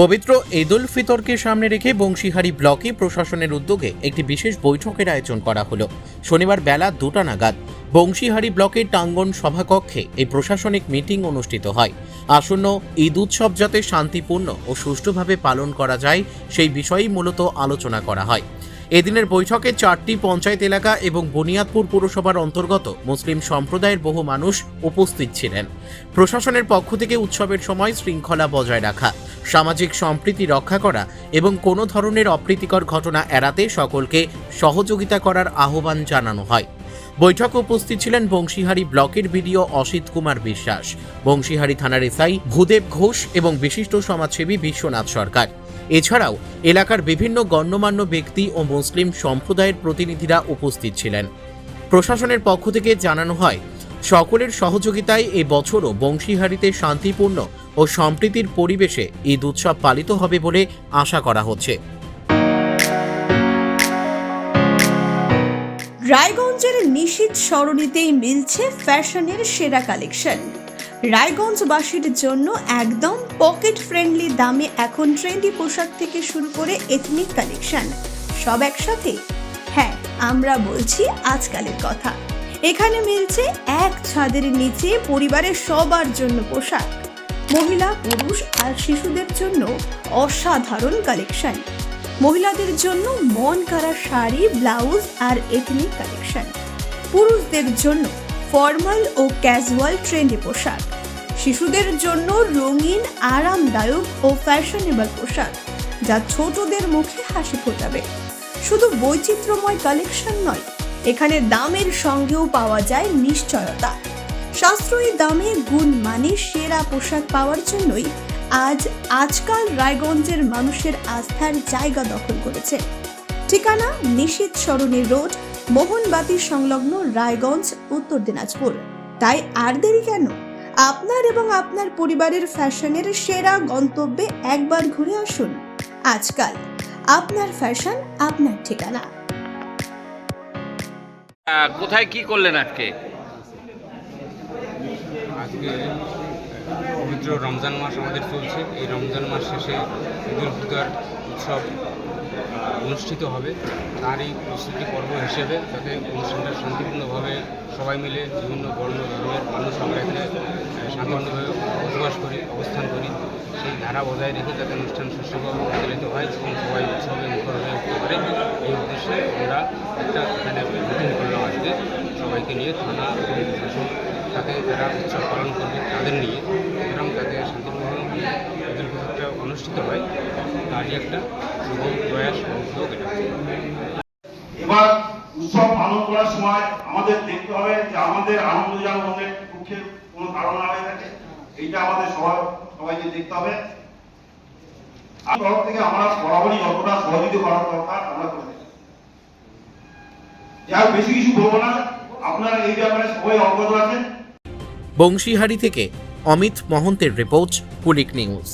পবিত্র ঈদ উল ফিতরকে সামনে রেখে বংশীহারি ব্লকে প্রশাসনের উদ্যোগে একটি বিশেষ বৈঠকের আয়োজন করা হলো। শনিবার বেলা 2টা নাগাদ বংশীহারি ব্লকের টাঙ্গন সভাকক্ষে এই প্রশাসনিক মিটিং অনুষ্ঠিত হয়। আসন্ন ঈদ উৎসব যাতে শান্তিপূর্ণ ও সুষ্ঠুভাবে পালন করা যায় সেই বিষয়েই মূলত আলোচনা করা হয়। এদিনের বৈঠকে 4টি পঞ্চায়েত এলাকা এবং বুনিয়াদপুর পুরসভার অন্তর্গত মুসলিম সম্প্রদায়ের বহু মানুষ উপস্থিত ছিলেন। প্রশাসনের পক্ষ থেকে উৎসবের সময় শৃঙ্খলা বজায় রাখা, সামাজিক সম্প্রীতি রক্ষা করা এবং কোনো ধরনের অপ্রীতিকর ঘটনা এড়াতে সকলকে সহযোগিতা করার আহ্বান জানানো হয়। বৈঠকে উপস্থিত ছিলেন বংশীহারি ব্লকের বিডিও অসিত কুমার বিশ্বাস, বংশীহারি থানার এসআই ভূদেব ঘোষ এবং বিশিষ্ট সমাজসেবী বিশ্বনাথ সরকার। এছাড়াও এলাকার বিভিন্ন গণ্যমান্য ব্যক্তি ও মুসলিম সম্প্রদায়ের প্রতিনিধিরা উপস্থিত ছিলেন। প্রশাসনের পক্ষ থেকে জানানো হয়, সকলের সহযোগিতায় এ বছরও বংশীহারিতে শান্তিপূর্ণ ও সম্প্রীতির পরিবেশে ঈদ উৎসব পালিত হবে বলে আশা করা হচ্ছে। রায়গঞ্জের নিশীথ সরণিতেই মিলছে ফ্যাশনের সেরা কালেকশন। রায়গঞ্জবাসীর জন্য একদম পকেট ফ্রেন্ডলি দামে এখন ট্রেন্ডি পোশাক থেকে শুরু করে এথনিক কালেকশন সব একসাথে। হ্যাঁ, আমরা বলছি আজকালের কথা। এখানে মিলছে এক ছাদের নিচে পরিবারের সবার জন্য পোশাক, মহিলা, পুরুষ আর শিশুদের জন্য অসাধারণ কালেকশন। মহিলাদের জন্য মন কাড়া শাড়ি, ব্লাউজ আর এথনিক কালেকশন। পুরুষদের জন্য ফর্মাল ও ক্যাজুয়াল ট্রেন্ডি পোশাক। শিশুদের জন্য রঙিন, আরামদায়ক ও ফ্যাশনেবল পোশাক যা ছোটদের মুখে হাসি ফোটাবে। শুধু বৈচিত্র্যময় কালেকশন নয়, এখানে দামের সঙ্গেও পাওয়া যায় নিশ্চয়তা। সাশ্রয়ী দামে গুণমানের সেরা পোশাক পাওয়ার জন্যই আজকাল রায়গঞ্জের মানুষের আস্থার জায়গা দখল করেছে। ঠিকানা নিশীথ সরণি রোড, মোহনবাতি সংলগ্ন, রায়গঞ্জ, উত্তর দিনাজপুর। তাই আর দেরি কেন? আপনার এবং আপনার পরিবারের ফ্যাশনের সেরা গন্তব্যে একবার ঘুরে আসুন। আজকাল আপনার ফ্যাশন, আপনার ঠিকানা। কোথায় কি করলেন আজকে? পবিত্র রমজান মাস আমাদের চলছে। এই রমজান মাস শেষে ঈদ উল ফিতর উৎসব অনুষ্ঠিত হবে। তারই প্রস্তুতি পর্ব হিসেবে যাতে অনুষ্ঠানটা শান্তিপূর্ণভাবে সবাই মিলে বিভিন্ন বর্ণ ধর্মের মানুষ আমরা এখানে শান্তিপূর্ণভাবে বসবাস করি, অবস্থান করি, সেই ধারা বজায় রেখে যাতে অনুষ্ঠান সুষ্ঠুভাবে পরিচালিত হয় এবং সবাই উৎসবে মুখর হয়ে উঠতে পারে, এই উদ্দেশ্যে আমরা একটা এখানে মিটিং করলাম আজকে সবাইকে নিয়ে, থানা এবং প্রশাসন তাতে যারা উৎসব পালন করবে তাদের নিয়ে, এবং তাতে শান্তিপূর্ণ ঈদ উল ফিতরটা অনুষ্ঠিত হয় তারই একটা শুভ প্রয়াস ও উদ্যোগ এটা। এবার উৎসব পালন করার সময় আমাদের দেখতে হবে যে আমাদের আনন্দ যেন আমাদের দুঃখের কোনো কারণ না হয়ে থাকে, এইটা আমাদের সবাইকে দেখতে হবে। তরফ থেকে আমরা বরাবরই যতটা সহযোগিতা করার দরকার আমরা করে থাকি। যাই বেশি কিছু বলবো না, আপনারা এই ব্যাপারে সবাই অবগত আছেন। বংশীহারি থেকে অমিত মহন্তের রিপোর্ট, কুলিক নিউজ।